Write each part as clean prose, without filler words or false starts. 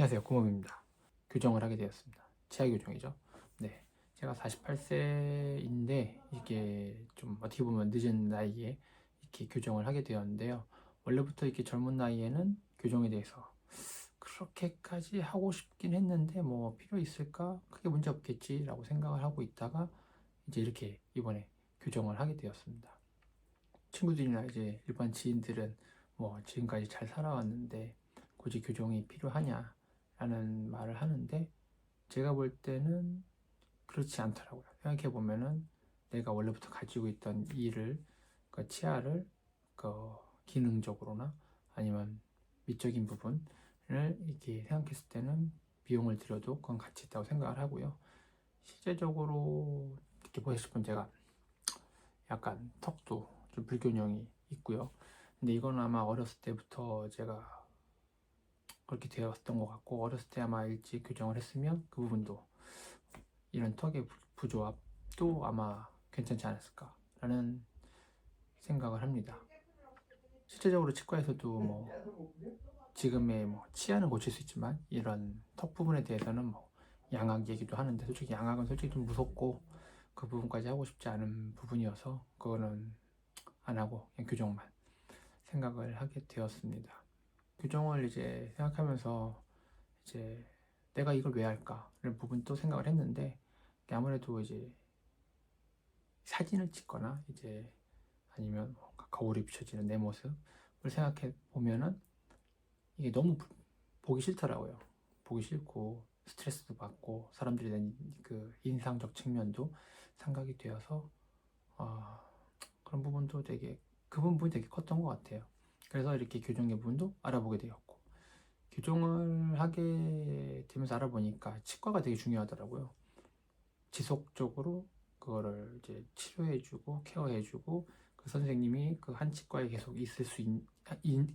안녕하세요, 구멍입니다. 교정을 하게 되었습니다. 치아 교정이죠. 네, 제가 48세인데 이게 좀 어떻게 보면 늦은 나이에 이렇게 교정을 하게 되었는데요. 원래부터 이렇게 젊은 나이에는 교정에 대해서 그렇게까지 하고 싶긴 했는데 뭐 필요 있을까? 크게 문제 없겠지라고 생각을 하고 있다가 이제 이렇게 이번에 교정을 하게 되었습니다. 친구들이나 이제 일반 지인들은 뭐 지금까지 잘 살아왔는데 굳이 교정이 필요하냐 라는 말을 하는데, 제가 볼 때는 그렇지 않더라고요. 생각해 보면은 내가 원래부터 가지고 있던 일을, 그 치아를 그 기능적으로나 아니면 미적인 부분을 이렇게 생각했을 때는 비용을 들여도 그건 가치 있다고 생각을 하고요. 실제적으로 이렇게 보셨을 분, 제가 약간 턱도 좀 불균형이 있고요. 근데 이건 아마 어렸을 때부터 제가 그렇게 되었던 것 같고, 어렸을 때 아마 일찍 교정을 했으면 그 부분도, 이런 턱의 부조합도 아마 괜찮지 않았을까라는 생각을 합니다. 실제적으로 치과에서도 뭐 지금의 뭐 치아는 고칠 수 있지만 이런 턱 부분에 대해서는 뭐 양악 얘기도 하는데, 솔직히 양악은 솔직히 좀 무섭고 그 부분까지 하고 싶지 않은 부분이어서 그거는 안 하고 그냥 교정만 생각을 하게 되었습니다. 교정을 이제 생각하면서 이제 내가 이걸 왜 할까라는 부분도 생각을 했는데, 아무래도 이제 사진을 찍거나 이제 아니면 거울에 비춰지는 내 모습을 생각해 보면은 이게 너무 보기 싫더라고요. 보기 싫고 스트레스도 받고 사람들에 대한 그 인상적 측면도 생각이 되어서 그런 부분도 되게, 그 부분이 되게 컸던 것 같아요. 그래서 이렇게 교정의 부분도 알아보게 되었고, 교정을 하게 되면서 알아보니까 치과가 되게 중요하더라고요. 지속적으로 그거를 이제 치료해주고 케어해주고, 그 선생님이 그 한 치과에 계속 있을 수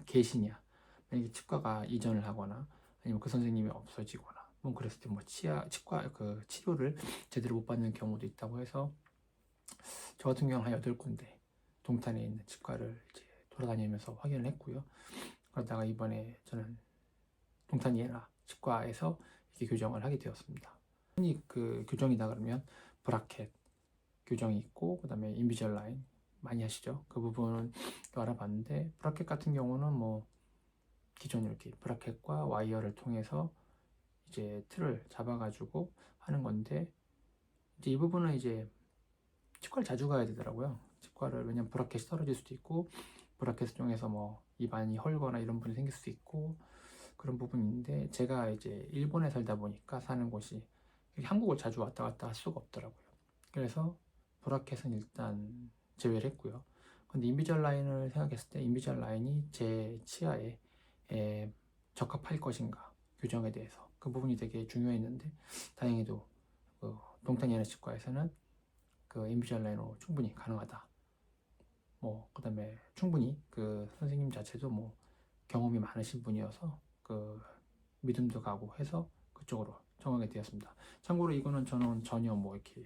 계시냐, 만약에 치과가 이전을 하거나 아니면 그 선생님이 없어지거나 뭐 그랬을 때 뭐 치과 그 치료를 제대로 못 받는 경우도 있다고 해서, 저 같은 경우는 한 8군데 동탄에 있는 치과를 이제 돌아다니면서 확인을 했고요. 그러다가 이번에 저는 동탄 예나 치과에서 이렇게 교정을 하게 되었습니다. 흔히 그 교정이다 그러면 브라켓 교정이 있고, 그 다음에 인비절라인 많이 하시죠. 그 부분은 또 알아봤는데, 브라켓 같은 경우는 뭐 기존 이렇게 브라켓과 와이어를 통해서 이제 틀을 잡아가지고 하는 건데, 이제 이 부분은 이제 치과를 자주 가야 되더라고요. 치과를, 왜냐면 브라켓이 떨어질 수도 있고 브라켓을 통해서 뭐 입안이 헐거나 이런 부분이 생길 수도 있고 그런 부분인데, 제가 이제 일본에 살다 보니까 사는 곳이 한국을 자주 왔다 갔다 할 수가 없더라고요. 그래서 브라켓은 일단 제외를 했고요. 근데 인비절라인을 생각했을 때 인비절라인이 제 치아에 적합할 것인가, 교정에 대해서 그 부분이 되게 중요했는데, 다행히도 그 동탄 예내치과에서는 그 인비절라인으로 충분히 가능하다. 뭐 그다음에 충분히 그 선생님 자체도 뭐 경험이 많으신 분이어서 그 믿음도 가고 해서 그쪽으로 정하게 되었습니다. 참고로 이거는 저는 전혀 뭐 이렇게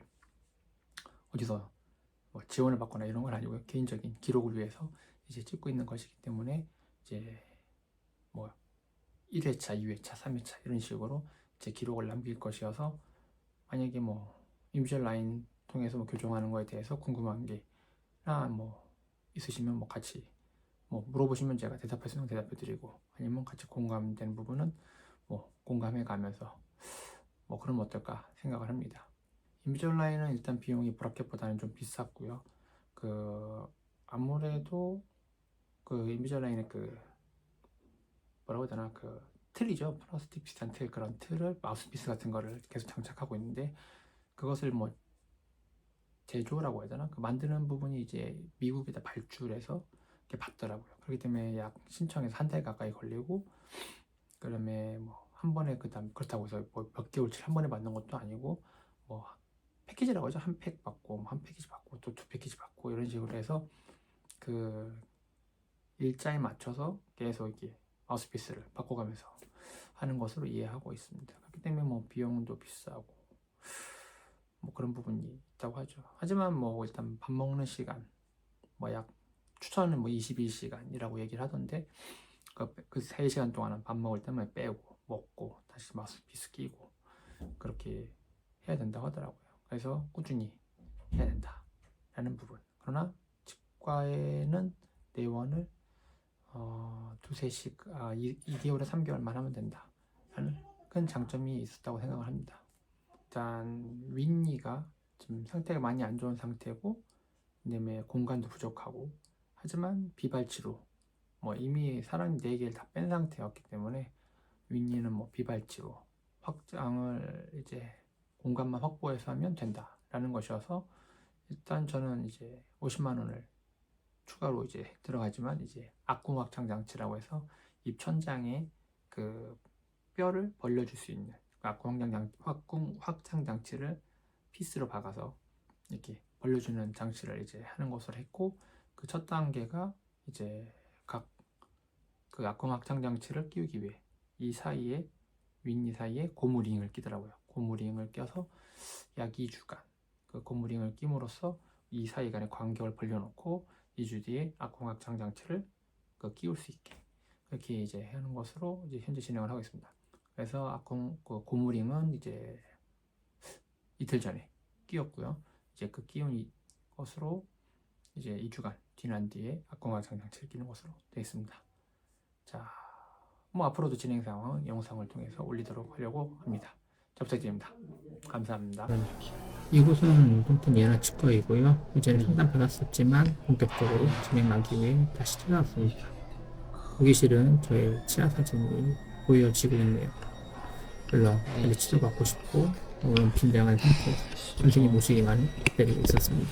어디서 뭐 지원을 받거나 이런 건 아니고요. 개인적인 기록을 위해서 이제 찍고 있는 것이기 때문에, 이제 뭐 1회차, 2회차, 3회차 이런 식으로 제 기록을 남길 것이어서, 만약에 뭐 인비절라인 통해서 뭐 교정하는 거에 대해서 궁금한 게나 뭐 있으시면 뭐 같이 뭐 물어보시면 제가 대답할 수 있는 대답해 드리고, 아니면 같이 공감되는 부분은 뭐 공감해 가면서 뭐 그러면 어떨까 생각을 합니다. 인비절라인은 일단 비용이 브라켓보다는 좀 비쌌고요. 그 아무래도 그 인비절라인의 그 뭐라고 해야 되나, 그 틀이죠. 플라스틱 비슷한 틀, 그런 틀을 마우스피스 같은 거를 계속 장착하고 있는데, 그것을 뭐 제조라고 해야 되나, 그 만드는 부분이 이제 미국에다 발주해서 이렇게 받더라고요. 그렇기 때문에 약 신청해서 한 달 가까이 걸리고, 그다음에 뭐 한 번에, 그다음 그렇다고 해서 뭐 몇 개월치 한 번에 받는 것도 아니고, 뭐 패키지라고 하죠. 한 팩 받고 한 패키지 받고 또 두 패키지 받고 이런 식으로 해서 그 일자에 맞춰서 계속 이렇게 마우스피스를 바꿔가면서 하는 것으로 이해하고 있습니다. 그렇기 때문에 뭐 비용도 비싸고 뭐 그런 부분이 있다고 하죠. 하지만 뭐 일단 밥 먹는 시간, 뭐 약 추천은 뭐 21시간이라고 얘기를 하던데, 그 3시간 동안은 밥 먹을 때만 빼고 먹고 다시 마우스피스 끼고 그렇게 해야 된다고 하더라고요. 그래서 꾸준히 해야 된다라는 부분. 그러나 치과에는 내원을 두세 씩 2개월에 3개월만 하면 된다 라는 큰 장점이 있었다고 생각을 합니다. 일단 윗니가 지금 상태가 많이 안 좋은 상태고, 그다음에 공간도 부족하고, 하지만 비발치로 이미 사람이 4개를 다 뺀 상태였기 때문에 윗니는 비발치로 확장을 이제 공간만 확보해서 하면 된다라는 것이어서, 일단 저는 이제 50만 원을 추가로 이제 들어가지만 이제 악궁 확장 장치라고 해서 입 천장에 그 뼈를 벌려줄 수 있는 악궁 확장 장치를 피스로 박아서 이렇게 벌려주는 장치를 이제 하는 것으로 했고, 그 첫 단계가 이제 각 그 악궁 확장 장치를 끼우기 위해 이 사이에 윗니 사이에 고무링을 끼더라고요. 고무링을 껴서 약 2주간 그 고무링을 끼므로써 이 사이간의 간격을 벌려놓고 2주 뒤에 악궁 확장 장치를 끼울 수 있게 그렇게 이제 하는 것으로 이제 현재 진행을 하고 있습니다. 그래서 악궁 고무링은 이제 이틀 전에 끼웠고요. 이제 그 끼운 것으로 이제 2주간 지난 뒤에 악궁 확장 장치를 끼는 것으로 되어 있습니다. 자, 앞으로도 진행 상황 영상을 통해서 올리도록 하려고 합니다. 잘 부탁드립니다. 감사합니다. 이곳은 통풍 예나치과이고요. 이제는 상담 받았었지만 본격적으로 진행하기 위해 다시 찾아왔습니다. 고객실은 저의 치아 사진이 보여지고 있네요. 물론 빨리 치료받고 싶고 오늘 빈량한 상태에서 선생님 모시기만 기다리고 있었습니다.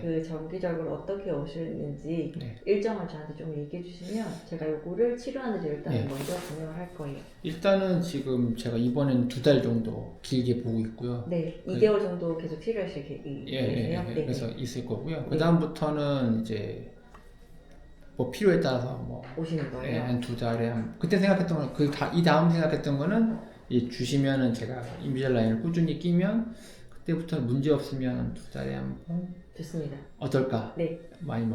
그 정기적으로 어떻게 오시는지 네. 일정을 저한테 좀 얘기해 주시면 제가 요거를 치료하는지 일단 네. 먼저 진행을 할 거예요. 일단은 지금 제가 이번엔 2달 정도 길게 보고 있고요. 네, 2개월 정도 계속 치료하실 계획이세요? 네. 그래서 있을 거고요. 그 다음부터는 이제 필요에 따라서 오시는 거예요? 한 2달에 그때 생각했던 건 이 다음 생각했던 거는 주시면은 제가 인비잘라인을 꾸준히 끼면 그때부터는 문제 없으면 2달에 한 번. 좋습니다. 어떨까? 네. 많이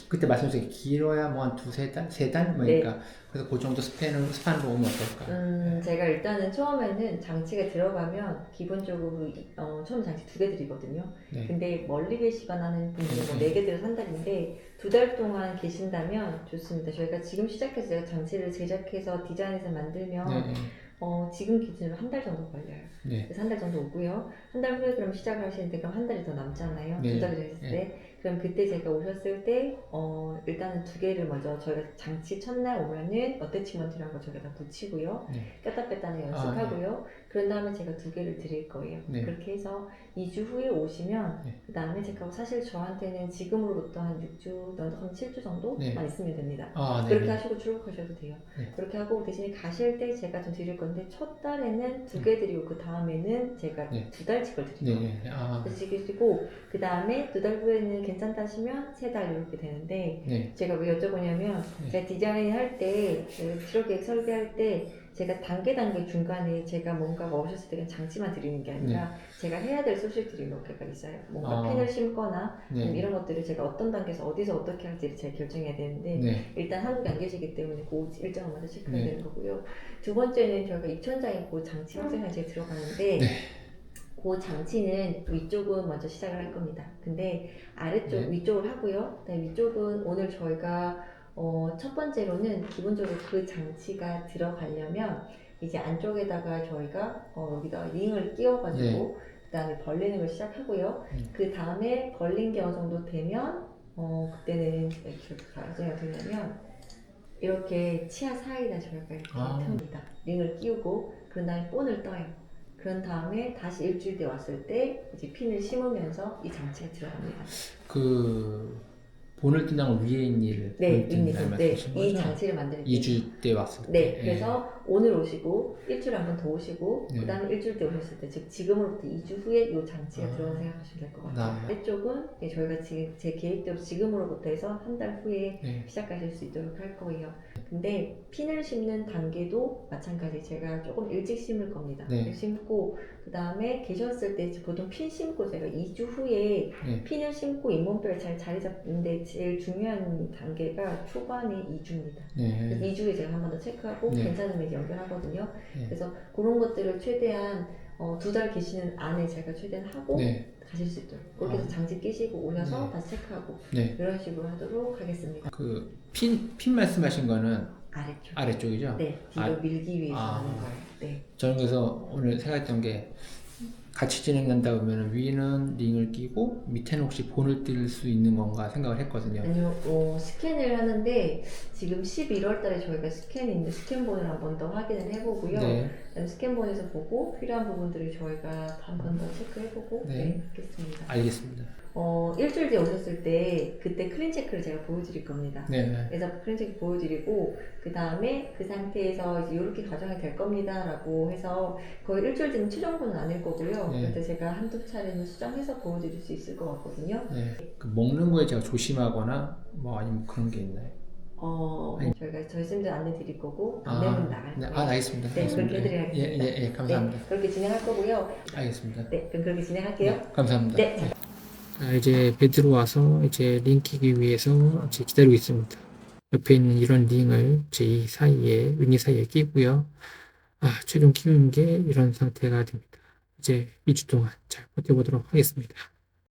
그때 말씀하신 길어야 한 2-3달? 3달? 그러니까 그래서 그 정도 스판으로 오면 어떨까? 제가 일단은 처음에는 장치가 들어가면 기본적으로 처음 장치 2개 드리거든요. 네. 근데 멀리 계시거나 하는 분들은 4개 들어서 3달인데 2달 동안 계신다면 좋습니다. 저희가 지금 시작해서 제가 장치를 제작해서 디자인해서 만들면 네. 지금 기준으로 1달 정도 걸려요. 네. 그래서 1달 정도 오고요. 1달 후에 그럼 시작을 하시는데 그럼 1달이 더 남잖아요. 네. 2달이 됐을 때. 그럼 그때 제가 오셨을 때 일단은 2개를 먼저 저희가 장치 첫날 오면은 어태치먼트라는 거 저희가 다 붙이고요. 네. 꼈다 뺐다는 연습하고요. 그런 다음에 제가 2개를 드릴 거예요. 네. 그렇게 해서 2주 후에 오시면 그 다음에 제가 사실 저한테는 지금으로부터 한 6주, 한 7주 정도만 있으면 됩니다. 그렇게 하시고 출국하셔도 돼요. 그렇게 하고 대신에 가실 때 제가 좀 드릴 건데 첫 달에는 2개 드리고 그 다음에는 제가 2달씩을 드리고 드리고 그 다음에 2달 후에는 괜찮다 하시면 3달 이렇게 되는데 제가 왜 여쭤보냐면 제가 디자인할 때 치료 계획 설계할 때 제가 단계 중간에 제가 뭔가가 오셨을 때 그냥 장치만 드리는 게 아니라 제가 해야 될 소실들이 몇 개가 있어요. 뭔가 펜을 심거나 이런 것들을 제가 어떤 단계에서 어디서 어떻게 할지를 제가 결정해야 되는데 일단 한국에 안 계시기 때문에 그 일정을 먼저 체크해야 되는 거고요. 두 번째는 저희가 입천장에 그 장치 확장 장치에 들어가는데 그 장치는 위쪽은 먼저 시작을 할 겁니다. 근데 아래쪽 위쪽을 하고요. 그다음에 위쪽은 오늘 저희가 첫 번째로는 기본적으로 그 장치가 들어가려면 이제 안쪽에다가 저희가 여기다 링을 끼워가지고 그 다음에 벌리는 걸 시작하고요. 그 다음에 벌린 게 어느 정도 되면 그때는 이렇게 가정이 되냐면 이렇게 치아 사이에다 저희가 이렇게 탑니다. 링을 끼우고 그런 다음에 본을 떠요. 그런 다음에 다시 일주일 뒤에 왔을 때 이제 핀을 심으면서 이 장치가 들어갑니다. 본을 뜬다는 위에 있는 본을 뜬다는 말씀이신 거죠? 이 장치를 만들 때 2주 때 왔을 때. 그래서 오늘 오시고 일주일에 한 번 더 오시고 그 다음에 일주일 때 오셨을 때 즉 지금으로부터 2주 후에 이 장치가 들어온다 생각하시면 될 것 같아요. 이쪽은 저희가 지금 제 계획대로 지금으로부터 해서 한 달 후에 시작하실 수 있도록 할 거예요. 근데 핀을 심는 단계도 마찬가지 제가 조금 일찍 심을 겁니다. 네. 심고 그 다음에 계셨을 때 보통 핀 심고 제가 2주 후에 네. 핀을 심고 잇몸뼈를 잘 자리 잡는데 제일 중요한 단계가 초반에 2주입니다. 네. 그래서 2주에 제가 한 번 더 체크하고 네. 괜찮으면 이제 연결하거든요. 네. 그래서 그런 것들을 최대한 2달 계시는 안에 제가 최대한 하고 네. 가실 수 있도록 그렇게 해서 장지 끼시고 오셔서 다시 체크하고 이런 식으로 하도록 하겠습니다. 그 핀 말씀하신 거는 아래쪽이죠? 네, 뒤로 밀기 위해서 하는 거예요. 네. 저는 그래서 오늘 생각했던 게 같이 진행된다 그러면 위는 링을 끼고 밑에는 혹시 본을 뜰 수 있는 건가 생각을 했거든요. 아니요, 스캔을 하는데 지금 11월 달에 저희가 스캔이 있는데 스캔본을 한 번 더 확인을 해보고요. 그다음에 스캔본에서 보고 필요한 부분들을 저희가 한 번 더 체크해보고 하겠습니다. 알겠습니다. 일주일 뒤에 오셨을 때 그때 클린 체크를 제가 보여드릴 겁니다. 그래서 클린 체크 보여드리고 그 다음에 그 상태에서 이제 이렇게 가정이 될 겁니다 라고 해서 거의 일주일 뒤는 최종본은 아닐 거고요. 그때 제가 한두 차례는 수정해서 보여드릴 수 있을 것 같거든요. 그 먹는 거에 제가 조심하거나 뭐 아니면 그런 게 있나요? 저희가 저희 쌤들 안내 드릴 거고 안내문 나갈 거예요. 알겠습니다. 그렇게 해드려야겠습니다. 예, 감사합니다. 그렇게 진행할 거고요. 알겠습니다. 그럼 그렇게 진행할게요. 감사합니다. 이제 베드로 와서 이제 링 끼기 위해서 이제 기다리고 있습니다. 옆에 있는 이런 링을 제 이 사이에, 윗니 사이에 끼고요. 최종 끼우는 게 이런 상태가 됩니다. 이제 2주 동안 잘 버텨보도록 하겠습니다.